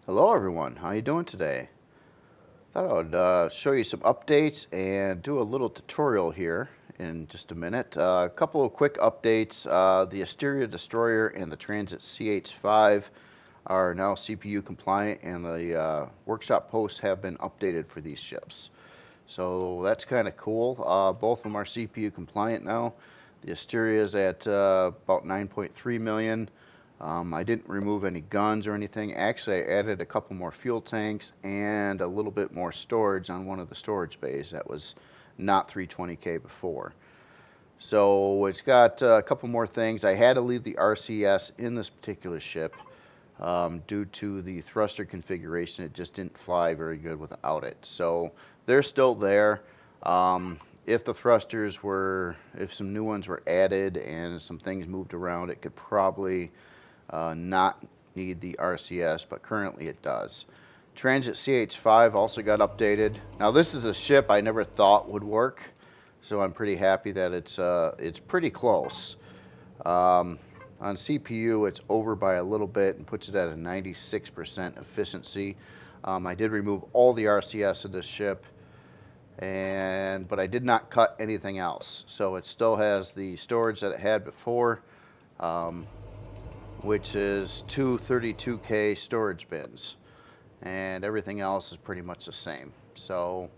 Hello everyone, how you doing today? Thought I would show you some updates and do a little tutorial here in just a minute. A couple of quick updates. The Asteria Destroyer and the Transit CH-5 are now CPU compliant, and the workshop posts have been updated for these ships. So that's kind of cool. Both of them are CPU compliant now. The Asteria is at about 9.3 million. I didn't remove any guns or anything. Actually, I added a couple more fuel tanks and a little bit more storage on one of the storage bays that was not 320K before. So it's got a couple more things. I had to leave the RCS in this particular ship due to the thruster configuration. It just didn't fly very good without it. So they're still there. If the thrusters were, if some new ones were added and some things moved around, it could probably not need the RCS, but currently it does. Transit CH-5 also got updated. Now this is a ship I never thought would work, so I'm pretty happy that it's pretty close. On CPU, it's over by a little bit and puts it at a 96% efficiency. I did remove all the RCS of this ship, but I did not cut anything else. So it still has the storage that it had before, which is two 32K storage bins, and everything else is pretty much the same. So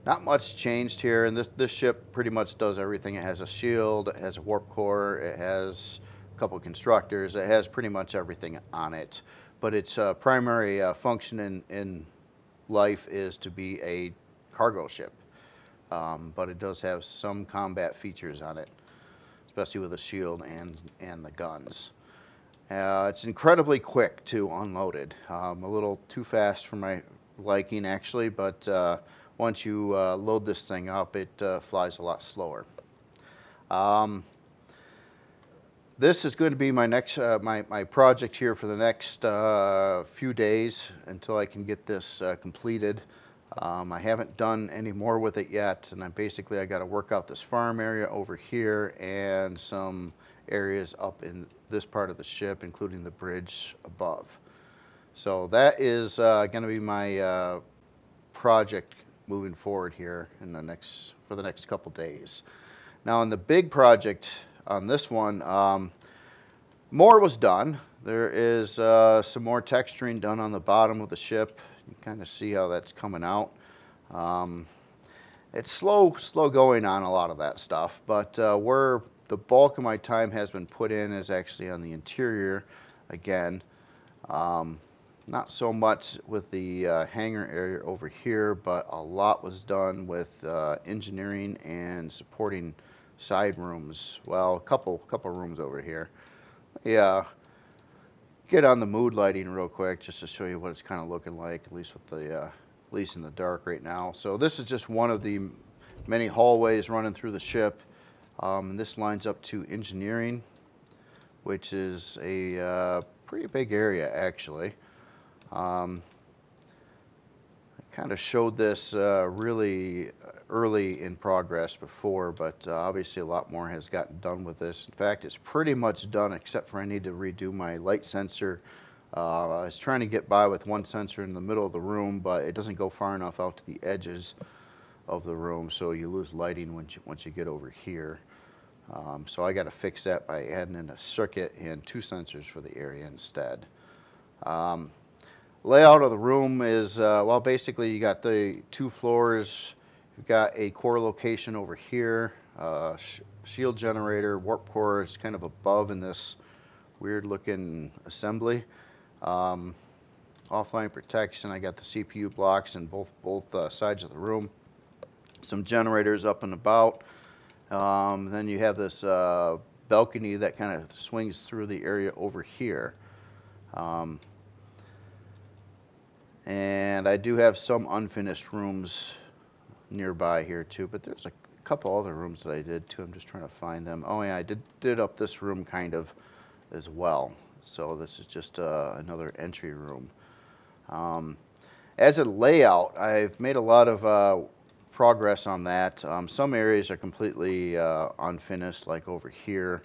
not much changed here, and this ship pretty much does everything. It has a shield, it has a warp core, it has a couple of constructors, it has pretty much everything on it. But its primary function in life is to be a cargo ship. But it does have some combat features on it, especially with the shield and the guns. It's incredibly quick to unload it. A little too fast for my liking, actually, but once you load this thing up, it flies a lot slower. This is going to be my next my project here for the next few days until I can get this completed. I haven't done any more with it yet, and I got to work out this farm area over here and some areas up in this part of the ship, including the bridge above. So that is going to be my project moving forward here in for the next couple days. Now, on the big project on this one, more was done. There is some more texturing done on the bottom of the ship. You can kind of see how that's coming out. It's slow going on a lot of that stuff, but where the bulk of my time has been put in is actually on the interior again. Not so much with the hangar area over here, but a lot was done with engineering and supporting side rooms. Well, a couple rooms over here. Yeah, get on the mood lighting real quick just to show you what it's kind of looking like, at least with the at least in the dark right now. So this is just one of the many hallways running through the ship. And this lines up to engineering, which is a pretty big area actually. I kind of showed this really early in progress before, but obviously a lot more has gotten done with this. In fact, it's pretty much done except for I need to redo my light sensor. I was trying to get by with one sensor in the middle of the room, but it doesn't go far enough out to the edges of the room, so you lose lighting once you get over here. So I got to fix that by adding in a circuit and two sensors for the area instead. Layout of the room is, well, basically you got the two floors. You've got a core location over here, shield generator, warp core is kind of above in this weird looking assembly. Offline protection, I got the CPU blocks in both sides of the room. Some generators up and about. Then you have this balcony that kind of swings through the area over here. And I do have some unfinished rooms nearby here too, but there's a couple other rooms that I did too. I'm just trying to find them. Oh yeah, I did up this room kind of as well. So this is just another entry room. As a layout, I've made a lot of progress on that. Some areas are completely unfinished, like over here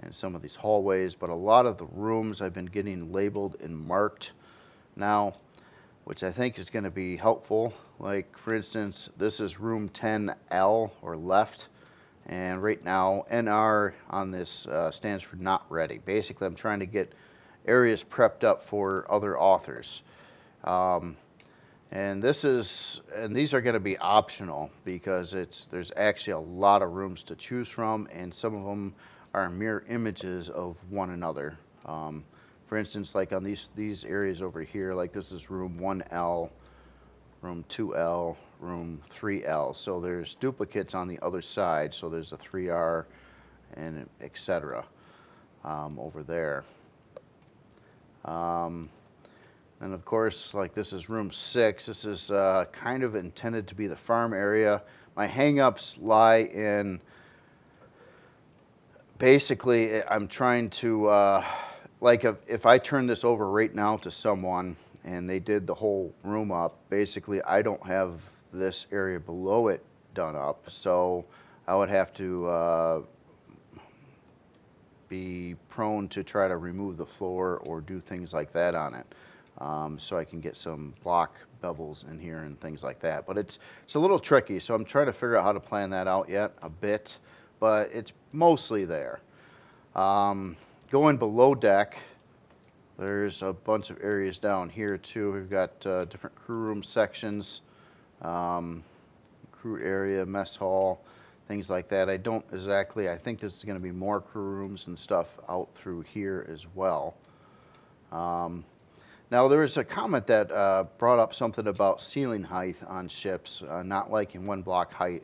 and some of these hallways, but a lot of the rooms I've been getting labeled and marked now. which I think is going to be helpful. Like, for instance, this is room 10L, or left, and right now NR on this stands for not ready. Basically, I'm trying to get areas prepped up for other authors. And these are going to be optional because there's actually a lot of rooms to choose from, and some of them are mirror images of one another. For instance, like on these areas over here, like this is room 1L, room 2L, room 3L. So there's duplicates on the other side. So there's a 3R and etc. Over there. And of course, like this is room 6. This is kind of intended to be the farm area. My hang-ups lie in, basically, I'm trying to, like if I turn this over right now to someone and they did the whole room up, basically I don't have this area below it done up. So I would have to be prone to try to remove the floor or do things like that on it. So I can get some block bevels in here and things like that. But it's a little tricky, so I'm trying to figure out how to plan that out yet a bit, but it's mostly there. Going below deck, there's a bunch of areas down here too. We've got different crew room sections, crew area, mess hall, things like that. I think this is going to be more crew rooms and stuff out through here as well. Now, there was a comment that brought up something about ceiling height on ships, not liking one block height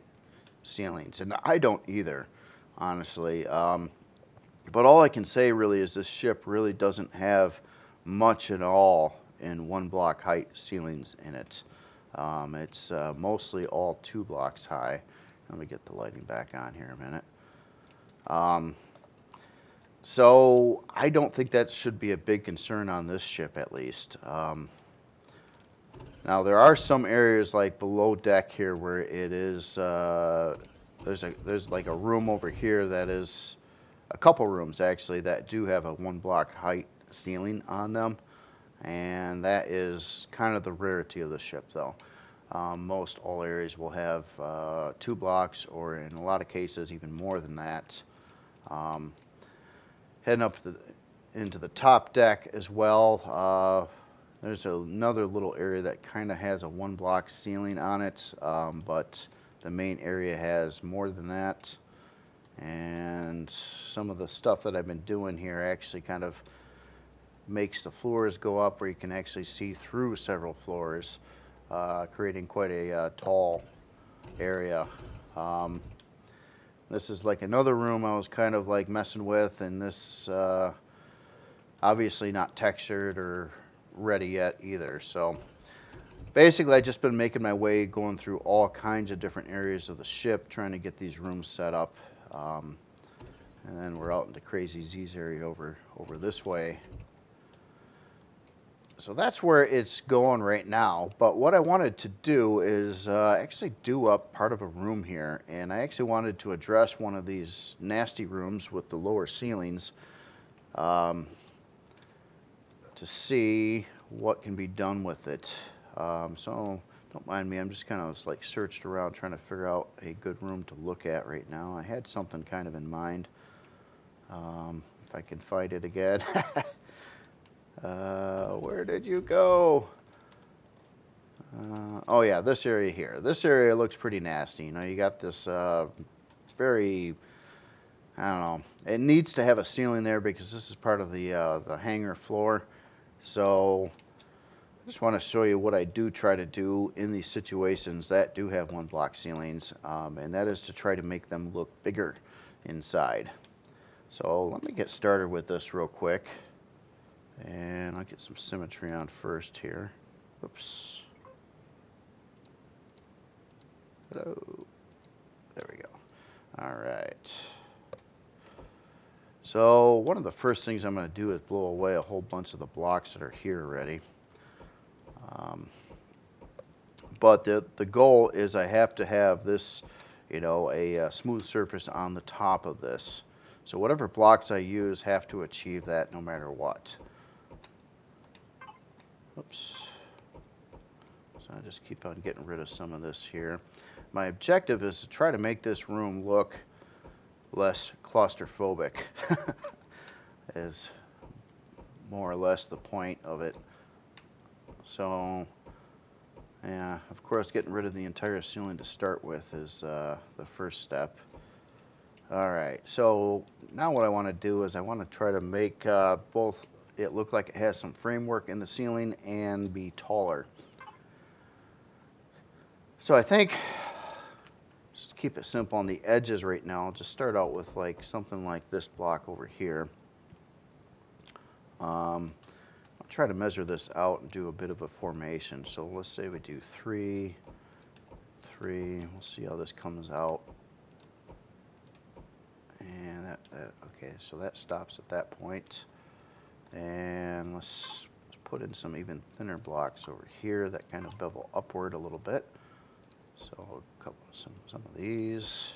ceilings, and I don't either, honestly. But all I can say really is this ship really doesn't have much at all in one block height ceilings in it. It's mostly all 2 blocks high. Let me get the lighting back on here a minute. So I don't think that should be a big concern on this ship, at least. Now there are some areas like below deck here where it is there's like a room over here that is a couple rooms actually that do have a 1 block height ceiling on them, and that is kind of the rarity of the ship though. Most all areas will have 2 blocks, or in a lot of cases even more than that. Heading up into the top deck as well, there's another little area that kind of has a 1 block ceiling on it, but the main area has more than that. And some of the stuff that I've been doing here actually kind of makes the floors go up where you can actually see through several floors, creating quite a tall area. This is like another room I was kind of like messing with, and this obviously not textured or ready yet either. So basically I've just been making my way, going through all kinds of different areas of the ship, trying to get these rooms set up. And then we're out into Crazy Z's area over this way. So that's where it's going right now. But what I wanted to do is actually do up part of a room here. And I actually wanted to address one of these nasty rooms with the lower ceilings to see what can be done with it. So don't mind me, I'm just kind of like searched around trying to figure out a good room to look at right now. I had something kind of in mind. If I can find it again. Where did you go? Oh yeah, this area here. This area looks pretty nasty. You know, you got this very, I don't know. It needs to have a ceiling there because this is part of the hangar floor. So I just want to show you what I do try to do in these situations that do have 1 block ceilings, and that is to try to make them look bigger inside. So let me get started with this real quick. And I'll get some symmetry on first here. Oops. Hello. There we go. All right. So one of the first things I'm going to do is blow away a whole bunch of the blocks that are here already. But the goal is I have to have this, you know, a smooth surface on the top of this. So whatever blocks I use have to achieve that no matter what. Oops. I'll just keep on getting rid of some of this here. My objective is to try to make this room look less claustrophobic. Is more or less the point of it. So, yeah, of course, getting rid of the entire ceiling to start with is the first step. Alright, so now what I want to do is I want to try to make both it look like it has some framework in the ceiling and be taller. So I think, just to keep it simple on the edges right now, I'll just start out with like something like this block over here. I'll try to measure this out and do a bit of a formation. So let's say we do 3, 3. We'll see how this comes out. And okay, so that stops at that point. And let's put in some even thinner blocks over here that kind of bevel upward a little bit. So some of these.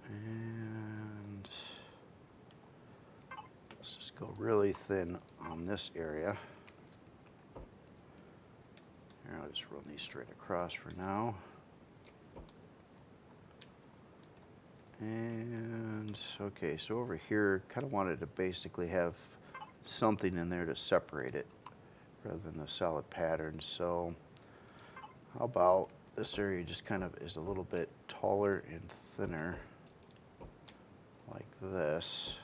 And let's just go really thin on this area. Here, I'll just run these straight across for now. And okay, so over here, kind of wanted to basically have something in there to separate it rather than the solid pattern. So how about this area just kind of is a little bit taller and thinner like this.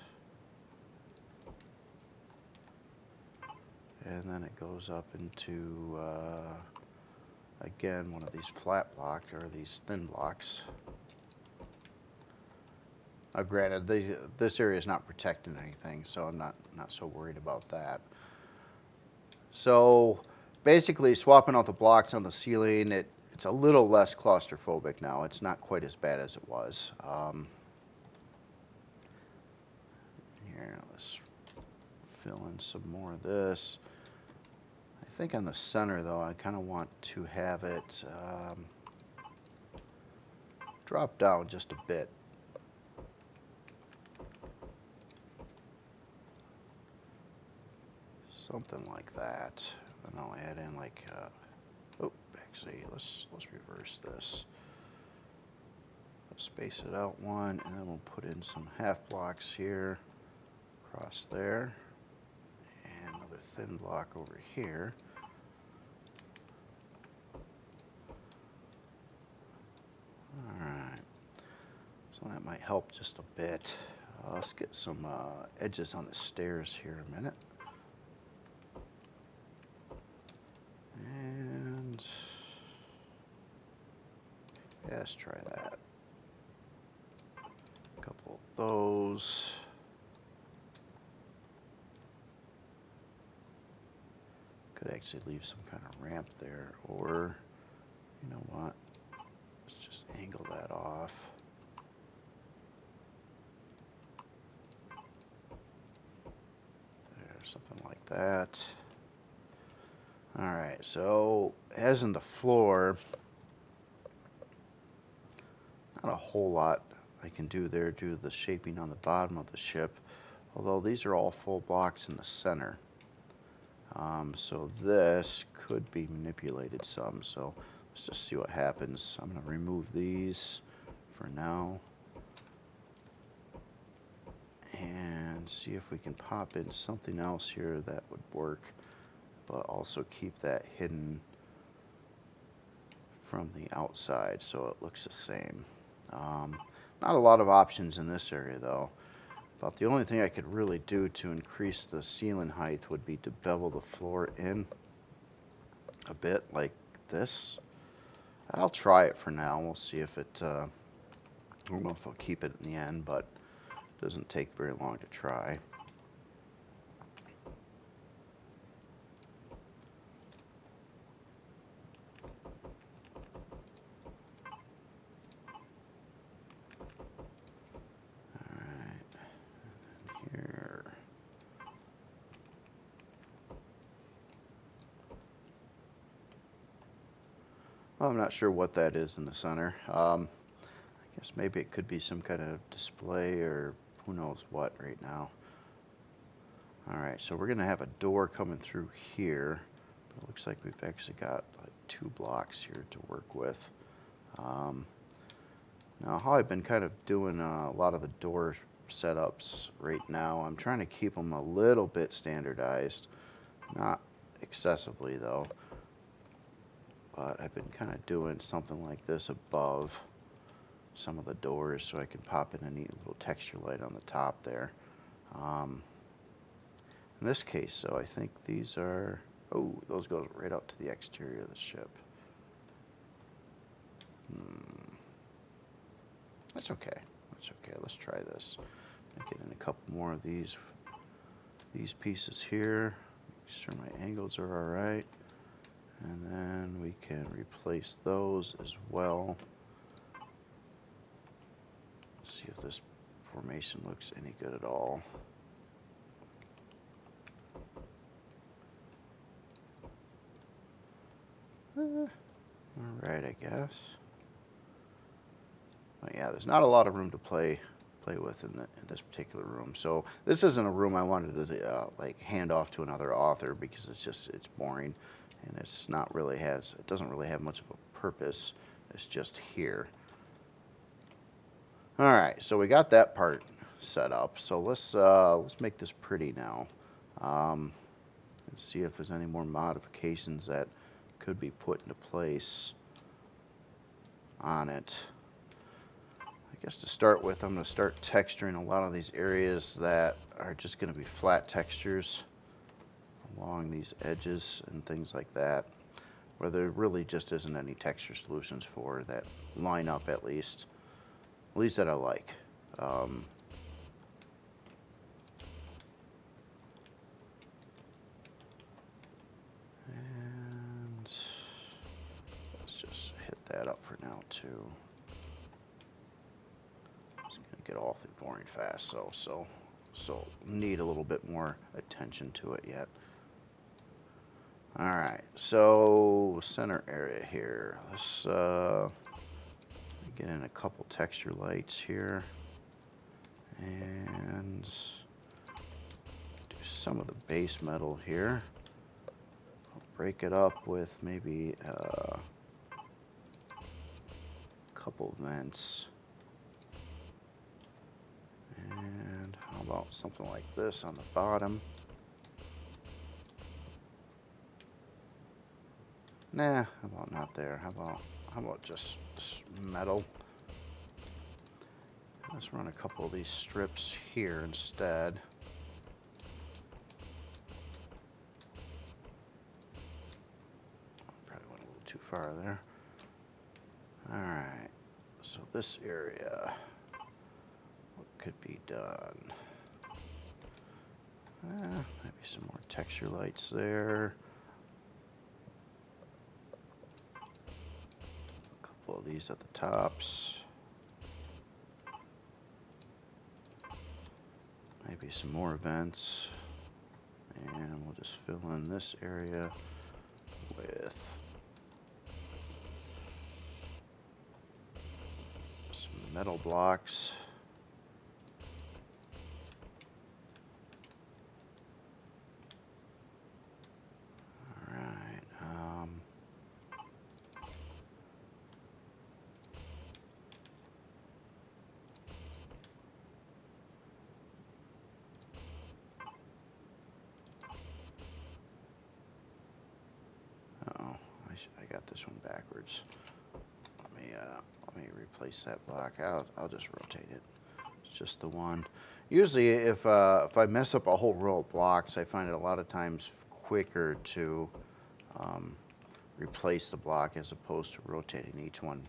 And then it goes up into again one of these flat blocks or these thin blocks. Granted, this area is not protecting anything, so I'm not so worried about that. So basically, swapping out the blocks on the ceiling, it's a little less claustrophobic now. It's not quite as bad as it was. Here, let's fill in some more of this. I think on the center, though, I kind of want to have it drop down just a bit. Something like that. And I'll add in like, oh, actually, let's reverse this. Let's space it out one, and then we'll put in some half blocks here, across there, and another thin block over here. Alright, so that might help just a bit. Let's get some edges on the stairs here in a minute. And yeah, let's try that. A couple of those. Could actually leave some kind of ramp there, or you know what? Let's just angle that off. There, something like that. Alright, so as in the floor, not a whole lot I can do there due to the shaping on the bottom of the ship, although these are all full blocks in the center. So this could be manipulated some, so let's just see what happens. I'm going to remove these for now and see if we can pop in something else here that would work, but also keep that hidden from the outside so it looks the same. Not a lot of options in this area though. About the only thing I could really do to increase the ceiling height would be to bevel the floor in a bit like this. I'll try it for now. We'll see if it, I don't know if I'll keep it in the end, but it doesn't take very long to try. I'm not sure what that is in the center. I guess maybe it could be some kind of display or who knows what right now. Alright, so we're going to have a door coming through here. It looks like we've actually got like 2 blocks here to work with. Now, how I've been kind of doing a lot of the door setups right now, I'm trying to keep them a little bit standardized. Not excessively, though. But I've been kind of doing something like this above some of the doors so I can pop in a neat little texture light on the top there. In this case, so I think these are... Oh, those go right out to the exterior of the ship. That's okay. That's okay. Let's try this. Get in a couple more of these pieces here. Make sure my angles are alright. And then we can replace those as well. See if this formation looks any good at all. Alright, I guess. But yeah, there's not a lot of room to play with in this particular room. So this isn't a room I wanted to like hand off to another author, because it's boring, and it doesn't really have much of a purpose. It's just here. All right, so we got that part set up. So let's make this pretty now, and see if there's any more modifications that could be put into place on it. I guess to start with, I'm going to start texturing a lot of these areas that are just going to be flat textures along these edges and things like that, where there really just isn't any texture solutions for that line up, at least that I like. And let's just hit that up for now too. It's gonna get awfully boring fast, so need a little bit more attention to it yet. Alright, so center area here. Let's get in a couple texture lights here and do some of the base metal here. I'll break it up with maybe a couple vents. And how about something like this on the bottom? Nah, how about not there? How about just metal? Let's run a couple of these strips here instead. Probably went a little too far there. Alright, so this area, what could be done? Maybe some more texture lights there. A couple of these at the tops. Maybe some more vents. And we'll just fill in this area with some metal blocks. I got this one backwards. Let me replace that block. I'll just rotate it. It's just the one. Usually, if I mess up a whole row of blocks, I find it a lot of times quicker to replace the block as opposed to rotating each one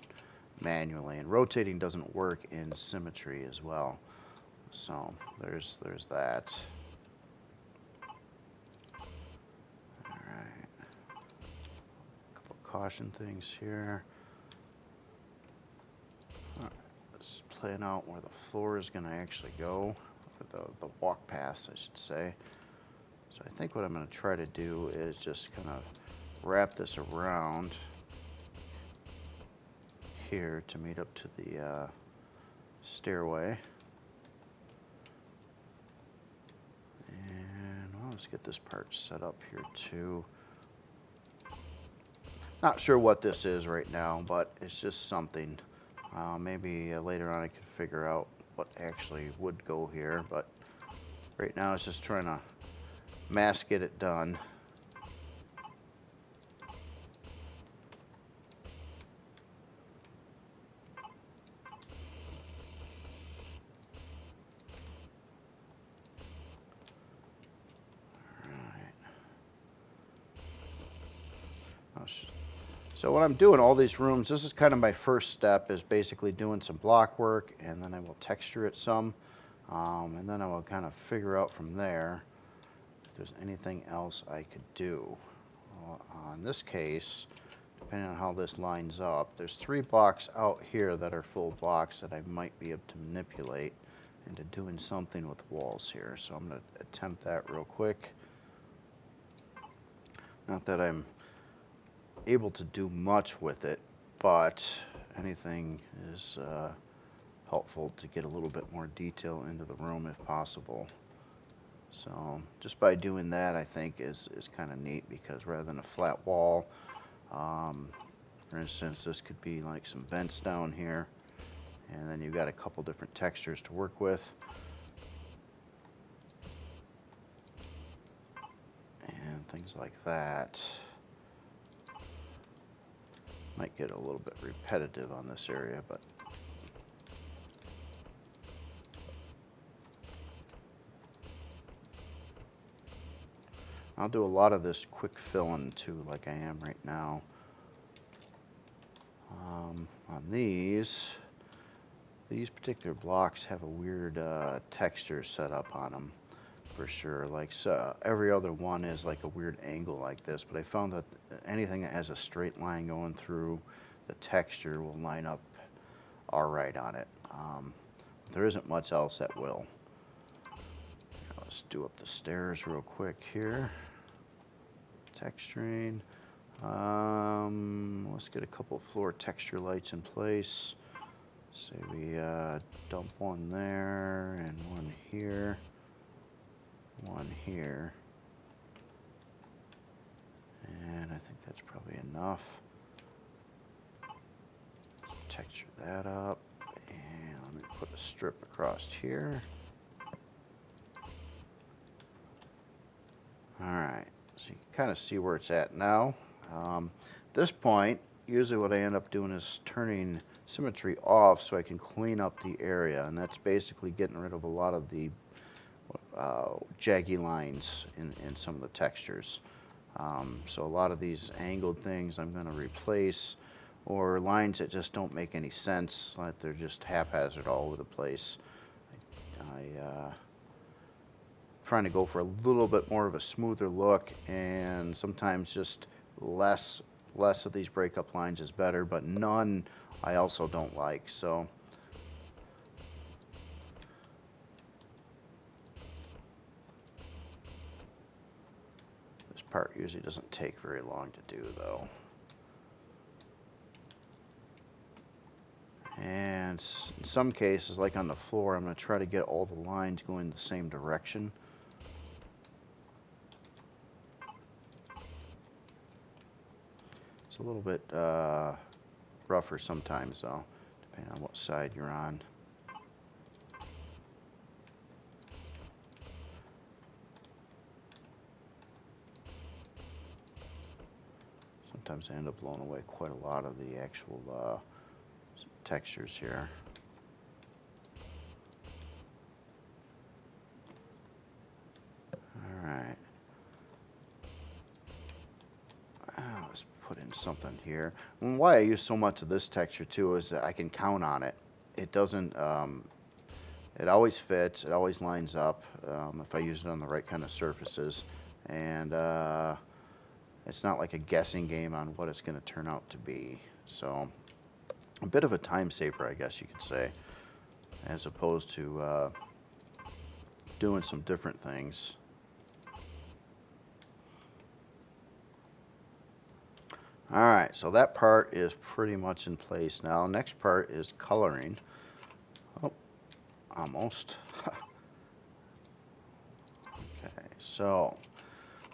manually. And rotating doesn't work in symmetry as well. So there's that. Caution things here. Alright, let's plan out where the floor is going to actually go, or the walk paths, I should say. So I think what I'm going to try to do is just kind of wrap this around here to meet up to the stairway. And let's get this part set up here too. Not sure what this is right now, but it's just something. Maybe later on I could figure out what actually would go here, but right now it's just trying to mass get it done. So when I'm doing all these rooms, this is kind of my first step, is basically doing some block work, and then I will texture it some, and then I will kind of figure out from there if there's anything else I could do. Well, in this case, depending on how this lines up, there's 3 blocks out here that are full blocks that I might be able to manipulate into doing something with walls here. So I'm going to attempt that real quick. Not that I'm able to do much with it, but anything is helpful to get a little bit more detail into the room if possible. So just by doing that, I think is kind of neat, because rather than a flat wall, for instance, this could be like some vents down here, and then you've got a couple different textures to work with, and things like that. Might get a little bit repetitive on this area, but I'll do a lot of this quick filling too, like I am right now. On these particular blocks have a weird texture set up on them, for sure. Like, so every other one is like a weird angle like this, but I found that anything that has a straight line going through the texture will line up all right on it. There isn't much else that will. Let's do up the stairs real quick here. Texturing. Let's get a couple of floor texture lights in place. Say we dump one there and one here. One here, and I think that's probably enough. Let's texture that up, and let me put a strip across here. Alright, so you can kind of see where it's at now. At this point, usually what I end up doing is turning symmetry off so I can clean up the area, and that's basically getting rid of a lot of the jaggy lines in some of the textures. So a lot of these angled things I'm going to replace, or lines that just don't make any sense, like they're just haphazard all over the place. Trying to go for a little bit more of a smoother look, and sometimes just less of these breakup lines is better, but none I also don't like. So part usually doesn't take very long to do, though. And in some cases, like on the floor, I'm going to try to get all the lines going the same direction. It's a little bit rougher sometimes, though, depending on what side you're on. Sometimes I end up blowing away quite a lot of the actual textures here. Alright. Let's put in something here. And why I use so much of this texture too is that I can count on it. It doesn't, it always fits, it always lines up if I use it on the right kind of surfaces. And it's not like a guessing game on what it's going to turn out to be. So a bit of a time saver, I guess you could say, as opposed to doing some different things. Alright, so that part is pretty much in place now. Next part is coloring. Oh, almost. Okay, so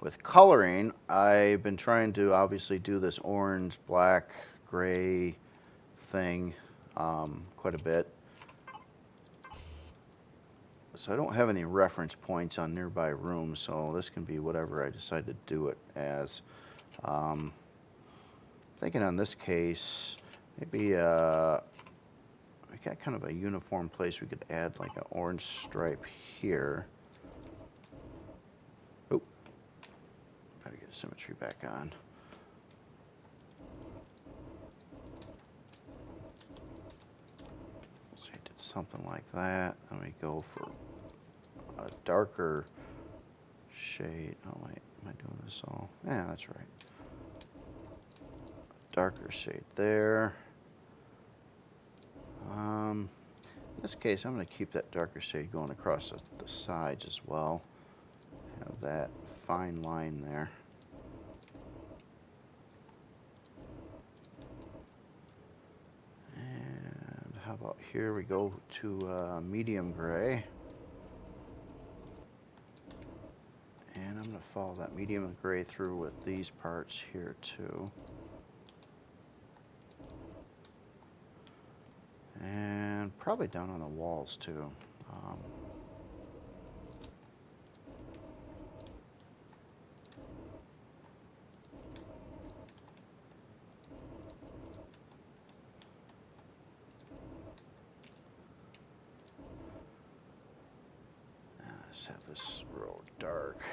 With coloring, I've been trying to obviously do this orange, black, gray thing quite a bit. So I don't have any reference points on nearby rooms, so this can be whatever I decide to do it as. Thinking on this case, maybe we got kind of a uniform place we could add like an orange stripe here. Oh, gotta get symmetry back on. So I did something like that. Let me go for a darker shade. Oh wait, am I doing this all? Yeah, that's right. Darker shade there. In this case, I'm going to keep that darker shade going across the sides as well. Have that fine line there. And how about here we go to medium gray. And I'm going to follow that medium gray through with these parts here too. And probably down on the walls too. Let's have this real dark.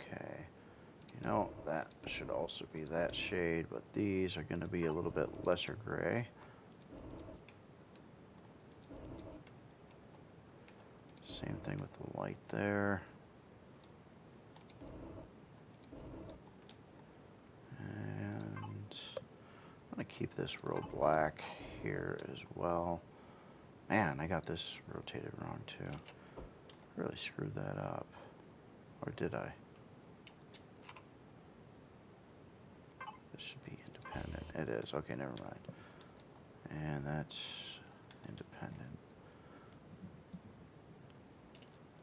Okay. You know, that should also be that shade, but these are going to be a little bit lesser gray. Same thing with the light there. And I'm going to keep this real black here as well. Man, I got this rotated wrong too. Really screwed that up. Or did I? This should be independent. It is. Okay, never mind. And that's independent.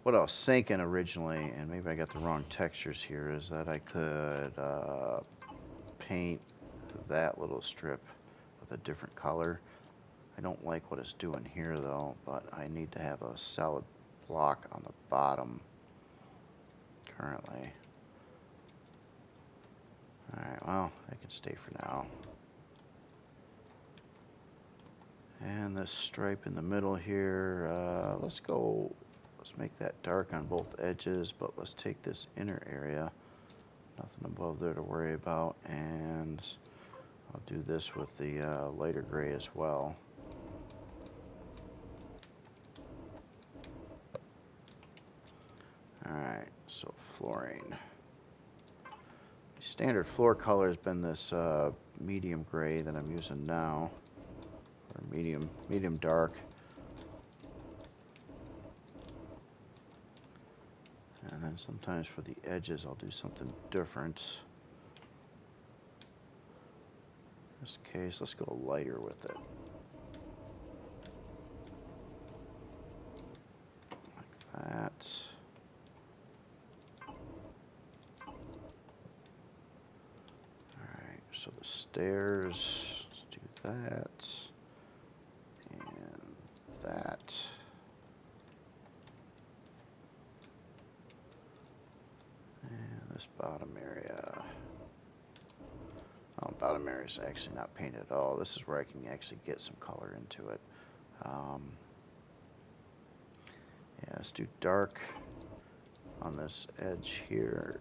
What I was thinking originally, and maybe I got the wrong textures here, is that I could paint that little strip with a different color. I don't like what it's doing here though, but I need to have a solid block on the bottom currently. Alright, well, that can stay for now. And this stripe in the middle here, let's make that dark on both edges, but let's take this inner area. Nothing above there to worry about, and I'll do this with the lighter gray as well. Alright, so flooring. Standard floor color has been this medium gray that I'm using now, or medium dark. And then sometimes for the edges I'll do something different. In this case, let's go lighter with it. Like that. Alright, so the stairs, let's do that. And that. This bottom area. Oh, bottom area is actually not painted at all. This is where I can actually get some color into it. Yeah, let's do dark on this edge here.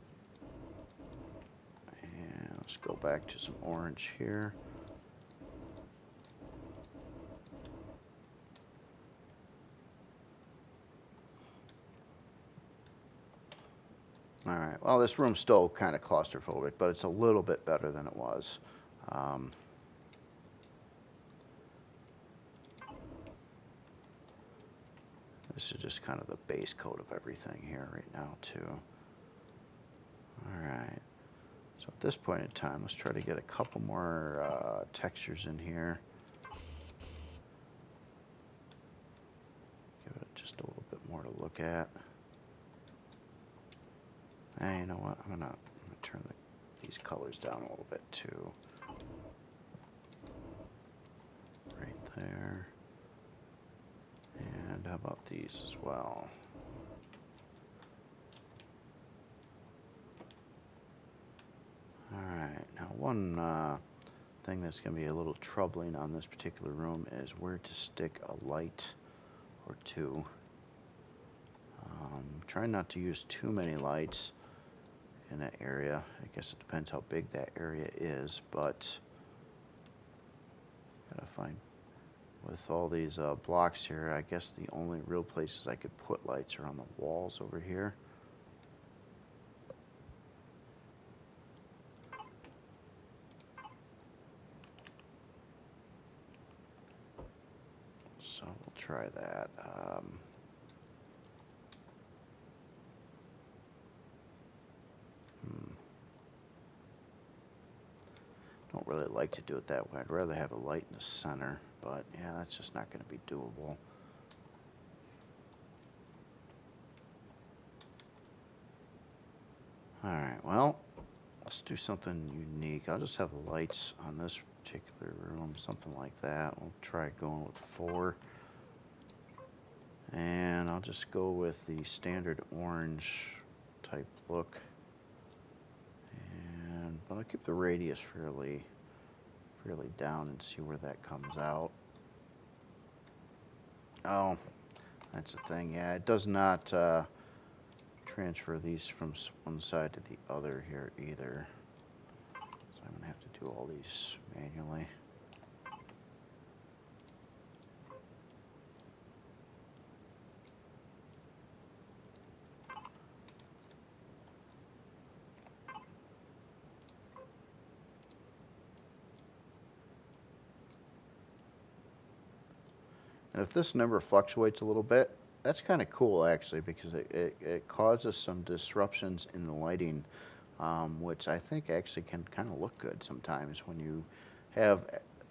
And let's go back to some orange here. Alright, well this room's still kind of claustrophobic, but it's a little bit better than it was. This is just kind of the base coat of everything here right now too. Alright, so at this point in time, let's try to get a couple more textures in here. more to look at. Hey, you know what? I'm gonna turn these colors down a little bit too. Right there. And how about these as well? Alright, now one thing that's going to be a little troubling on this particular room is where to stick a light or two. Try not to use too many lights in that area. I guess it depends how big that area is, but gotta find, with all these blocks here, I guess the only real places I could put lights are on the walls over here. So we'll try that. Don't really like to do it that way. I'd rather have a light in the center, but yeah, that's just not going to be doable. Alright, well, let's do something unique. I'll just have the lights on this particular room, something like that. We'll try going with 4. And I'll just go with the standard orange type look. But I'll keep the radius fairly down and see where that comes out. Oh, that's the thing. Yeah, it does not transfer these from one side to the other here either. So I'm going to have to do all these manually. And if this number fluctuates a little bit, that's kind of cool actually, because it causes some disruptions in the lighting, which I think actually can kind of look good sometimes when you have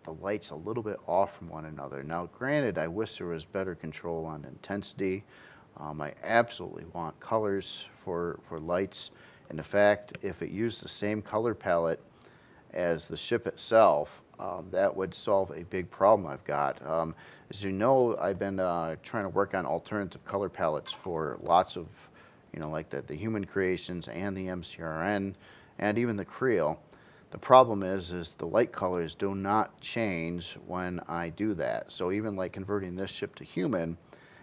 the lights a little bit off from one another. Now granted, I wish there was better control on intensity. I absolutely want colors for lights, and in fact, if it used the same color palette as the ship itself, that would solve a big problem I've got. As you know, I've been trying to work on alternative color palettes for lots of, like the human creations and the MCRN and even the Creel. The problem is the light colors do not change when I do that. So even like converting this ship to human,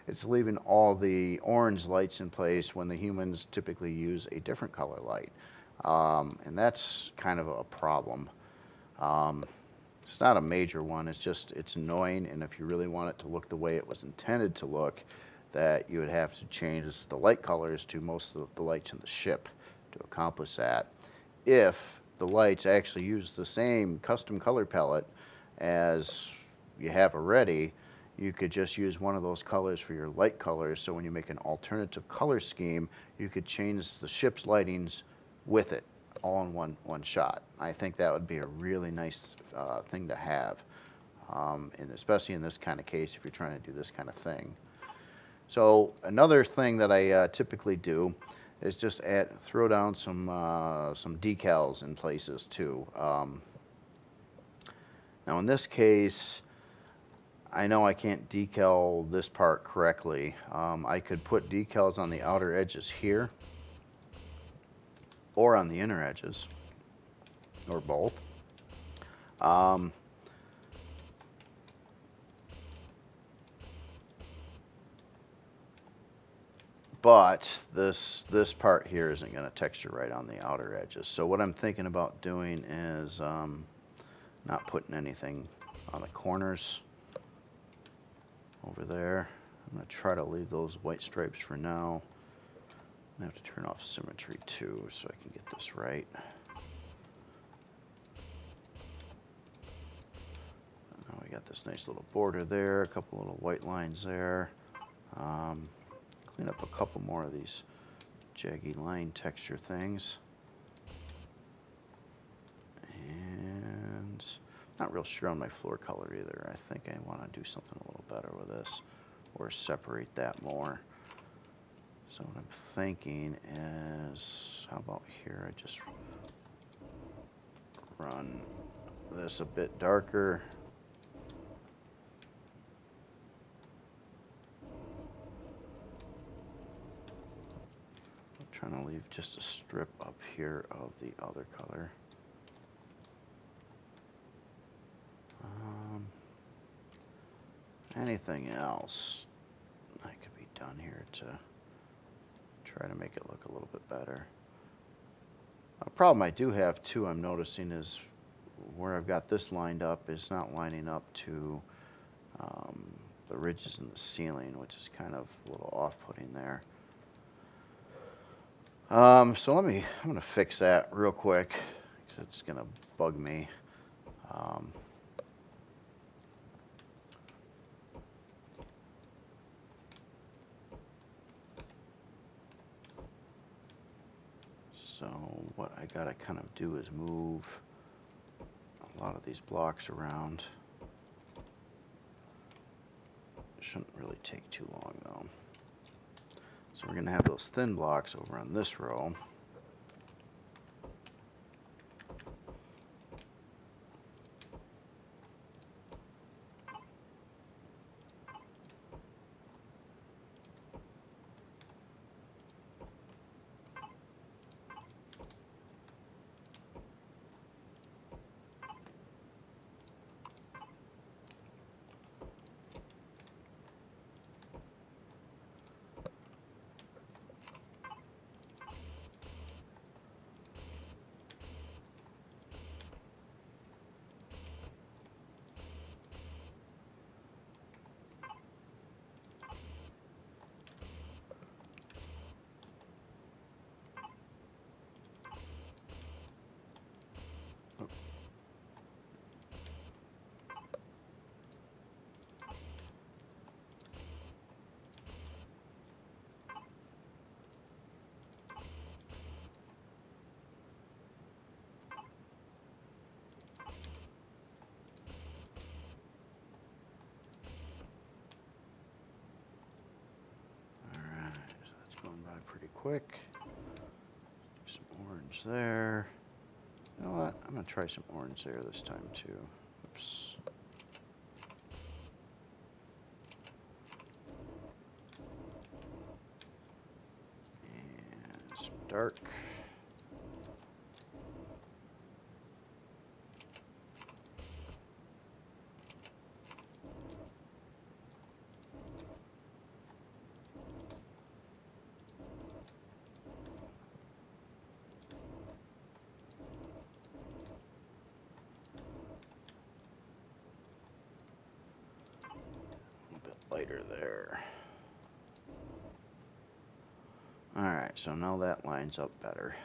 it's leaving all the orange lights in place when the humans typically use a different color light. And that's kind of a problem. It's not a major one, it's annoying, and if you really want it to look the way it was intended to look, that you would have to change the light colors to most of the lights in the ship to accomplish that. If the lights actually use the same custom color palette as you have already, you could just use one of those colors for your light colors, so when you make an alternative color scheme, you could change the ship's lightings with it all in one shot. I think that would be a really nice thing to have, and especially in this kind of case if you're trying to do this kind of thing. So another thing that I typically do is just throw down some decals in places too. Now in this case, I know I can't decal this part correctly. I could put decals on the outer edges here, or on the inner edges, or both. But this part here isn't going to texture right on the outer edges. So what I'm thinking about doing is not putting anything on the corners over there. I'm going to try to leave those white stripes for now. I have to turn off symmetry too so I can get this right. Now we got this nice little border there, a couple little white lines there. Clean up a couple more of these jaggy line texture things. And not real sure on my floor color either. I think I want to do something a little better with this, or separate that more. So what I'm thinking is, how about here, I just run this a bit darker. I'm trying to leave just a strip up here of the other color. Anything else that could be done here to try to make it look a little bit better? A problem I do have too, I'm noticing, is where I've got this lined up is not lining up to the ridges in the ceiling, which is kind of a little off-putting there. So I'm gonna fix that real quick because it's gonna bug me. So what I gotta kind of do is move a lot of these blocks around. Shouldn't really take too long though. So we're gonna have those thin blocks over on this row. Pretty quick. Some orange there. You know what? I'm gonna try some orange there this time too. Oops. And some dark. Lighter there. Alright, so now that lines up better.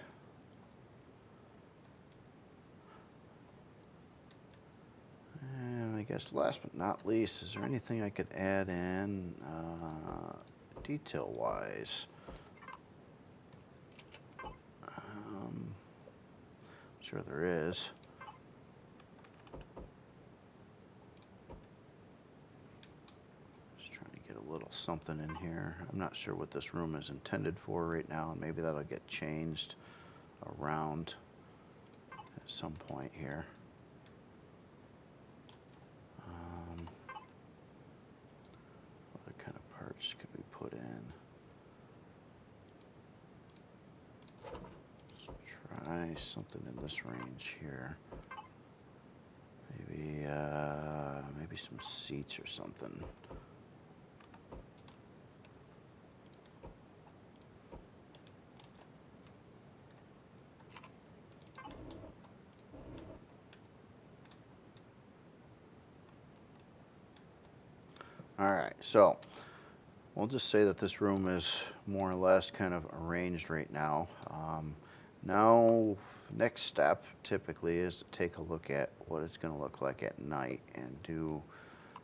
And I guess last but not least, is there anything I could add in detail-wise? Sure there is. A little something in here. I'm not sure what this room is intended for right now, and maybe that'll get changed around at some point here. What kind of parts could we put in? Let's try something in this range here. Maybe some seats or something. Alright, so we'll just say that this room is more or less kind of arranged right now. Now, next step typically is to take a look at what it's going to look like at night and do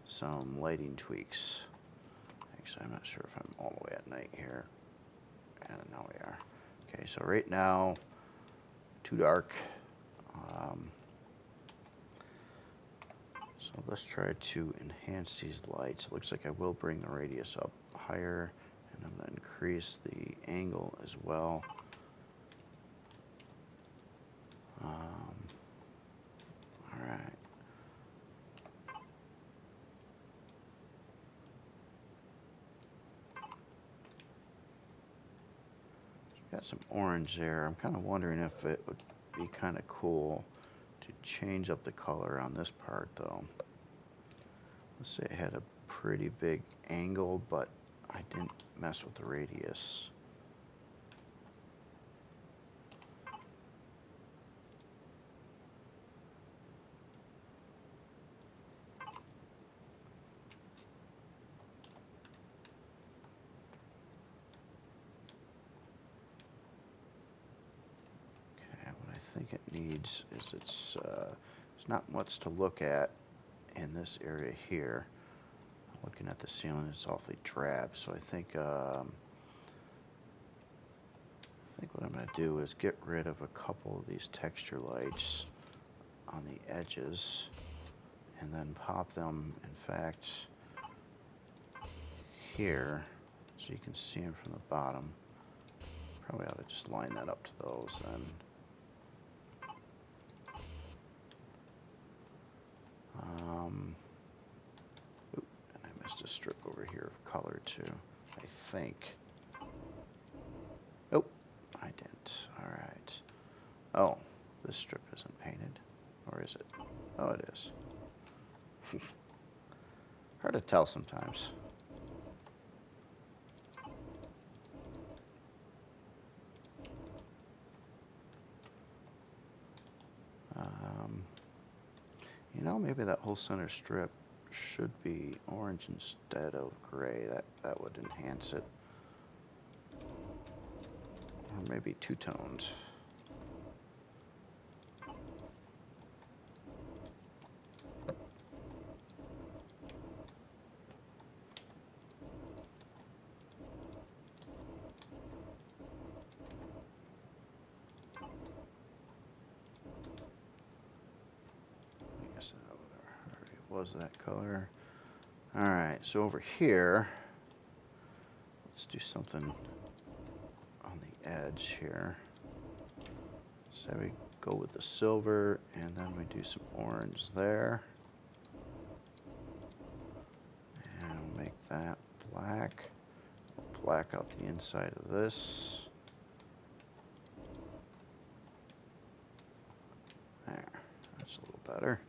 some lighting tweaks. Actually, I'm not sure if I'm all the way at night here. And now we are. Okay, so right now, too dark. So let's try to enhance these lights. It looks like I will bring the radius up higher, And I'm going to increase the angle as well. All right. Got some orange there. I'm kind of wondering if it would be kind of cool to change up the color on this part though. Let's say it had a pretty big angle, but I didn't mess with the radius. I think it needs is it's not much to look at in this area here. Looking at the ceiling, it's awfully drab, so I think what I'm going to do is get rid of a couple of these texture lights on the edges and then pop them, in fact, here so you can see them from the bottom. Probably ought to just line that up to those then. Oop, and I missed a strip over here of color too, I think. Nope, I didn't. Alright. Oh, this strip isn't painted. Or is it? Oh, it is. Hard to tell sometimes. You know, maybe that whole center strip should be orange instead of gray. That would enhance it. Or maybe two-toned. Was that color. Alright, so over here, let's do something on the edge here. So we go with the silver, and then we do some orange there. And we'll make that black. We'll black out the inside of this. There, that's a little better.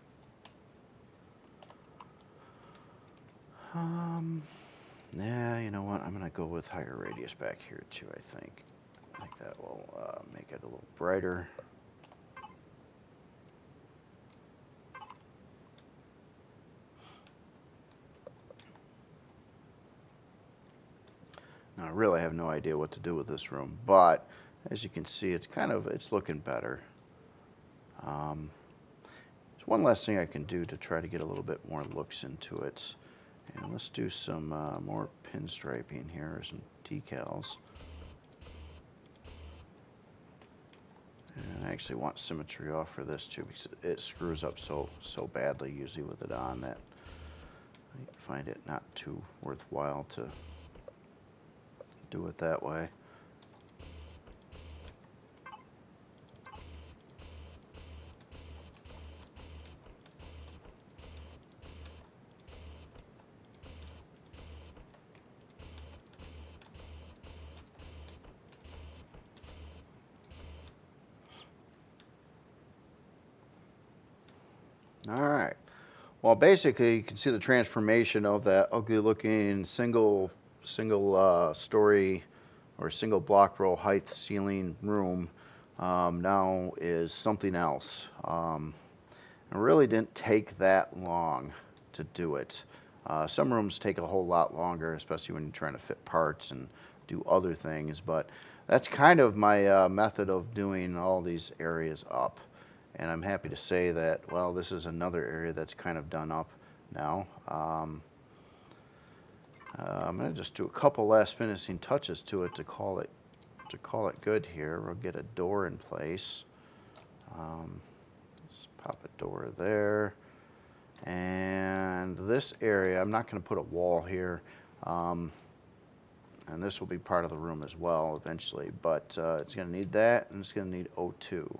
Yeah, you know what? I'm going to go with higher radius back here too, I think. I think that will make it a little brighter. Now, I really have no idea what to do with this room, but as you can see, it's looking better. There's one last thing I can do to try to get a little bit more looks into it. And let's do some more pinstriping here, or some decals. And I actually want symmetry off for this too, because it screws up so badly usually with it on that I find it not too worthwhile to do it that way. Alright, well basically you can see the transformation of that ugly looking single story or single block row height ceiling room now is something else. It really didn't take that long to do it. Some rooms take a whole lot longer, especially when you're trying to fit parts and do other things, but that's kind of my method of doing all these areas up. And I'm happy to say that, well, this is another area that's kind of done up now. I'm going to just do a couple last finishing touches to it to call it good here. We'll get a door in place. Let's pop a door there. And this area, I'm not going to put a wall here. and this will be part of the room as well eventually, but it's going to need that, and it's going to need O2.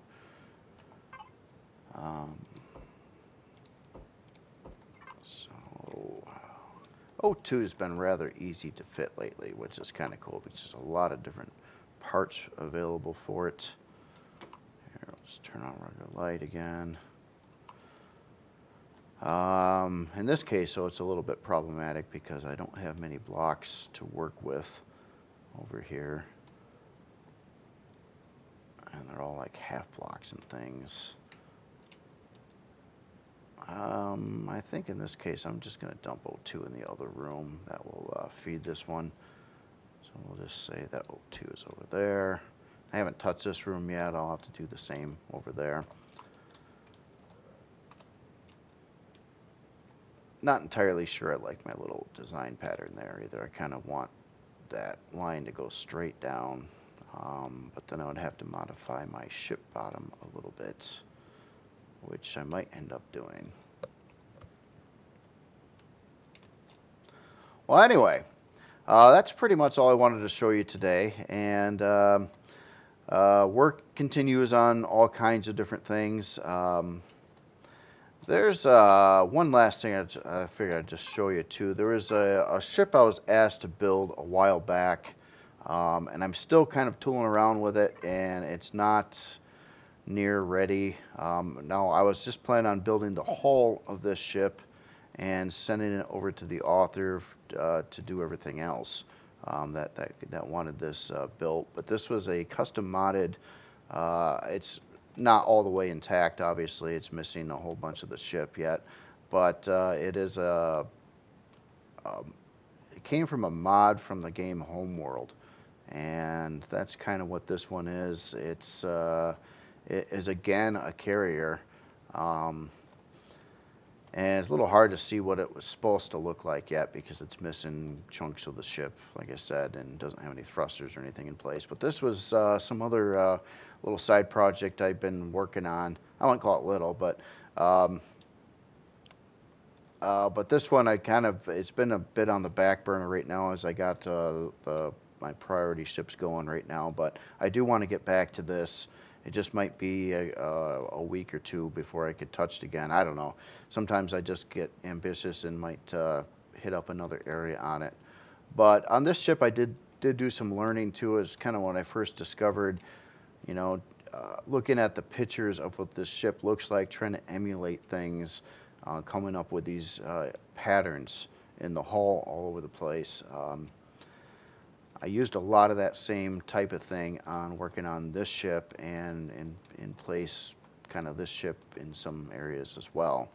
So O2 has been rather easy to fit lately, which is kind of cool because there's a lot of different parts available for it. Here, let's turn on regular light again. In this case, so it's a little bit problematic because I don't have many blocks to work with over here. And they're all like half blocks and things. I think in this case, I'm just going to dump O2 in the other room. That will feed this one. So we'll just say that O2 is over there. I haven't touched this room yet. I'll have to do the same over there. Not entirely sure I like my little design pattern there either. I kind of want that line to go straight down, but then I would have to modify my ship bottom a little bit, which I might end up doing. Well, anyway, that's pretty much all I wanted to show you today, and work continues on all kinds of different things. There's one last thing I figured I'd just show you too. There was a ship I was asked to build a while back, and I'm still kind of tooling around with it, and it's not near ready. Now, I was just planning on building the hull of this ship and sending it over to the author to do everything else that wanted this built. But this was a custom modded. It's not all the way intact, obviously. It's missing a whole bunch of the ship yet, but it is it came from a mod from the game Homeworld, and that's kind of what this one is. It is again a carrier, and it's a little hard to see what it was supposed to look like yet because it's missing chunks of the ship, like I said, and doesn't have any thrusters or anything in place. But this was some other little side project I've been working on. I won't call it little, but this one it's been a bit on the back burner right now as I got my priority ships going right now. But I do want to get back to this. It just might be a week or two before I could touch it again. I don't know. Sometimes I just get ambitious and might hit up another area on it. But on this ship, I did do some learning too. It's kind of when I first discovered, you know, looking at the pictures of what this ship looks like, trying to emulate things, coming up with these patterns in the hull all over the place. I used a lot of that same type of thing on working on this ship and in place kind of this ship in some areas as well.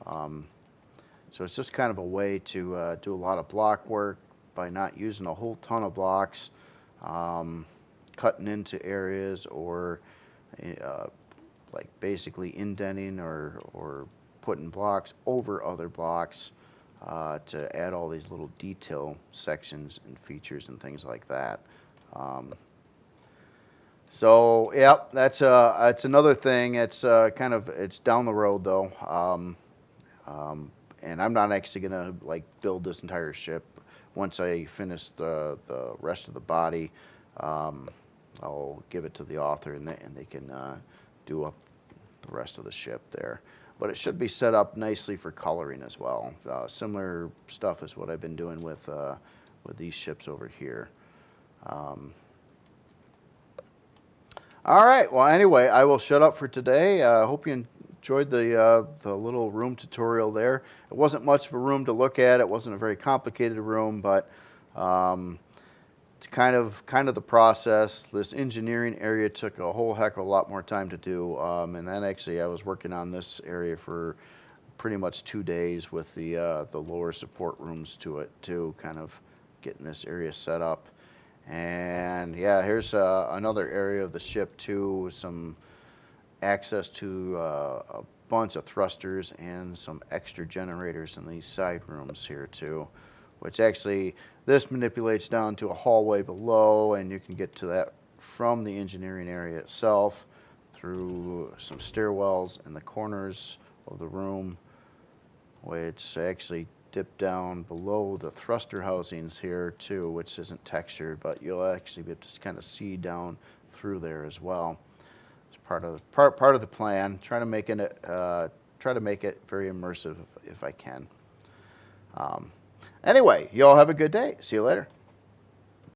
So it's just kind of a way to do a lot of block work by not using a whole ton of blocks, cutting into areas or like basically indenting or putting blocks over other blocks. To add all these little detail sections and features and things like that. So yeah, that's another thing. It's it's down the road though, and I'm not actually gonna like build this entire ship. Once I finish the rest of the body, I'll give it to the author and they can do up the rest of the ship there. But it should be set up nicely for coloring as well. Similar stuff is what I've been doing with these ships over here. All right. Well, anyway, I will shut up for today. I hope you enjoyed the little room tutorial there. It wasn't much of a room to look at. It wasn't a very complicated room, but it's kind of the process. This engineering area took a whole heck of a lot more time to do, and then actually I was working on this area for pretty much 2 days with the lower support rooms to it too, kind of getting this area set up. And yeah, here's another area of the ship too, with some access to a bunch of thrusters and some extra generators in these side rooms here too, which actually this manipulates down to a hallway below, and you can get to that from the engineering area itself through some stairwells in the corners of the room, which I actually dip down below the thruster housings here too, which isn't textured, but you'll actually be able to kind of see down through there as well. It's part of the plan. Try to make it very immersive if I can. Anyway, you all have a good day. See you later.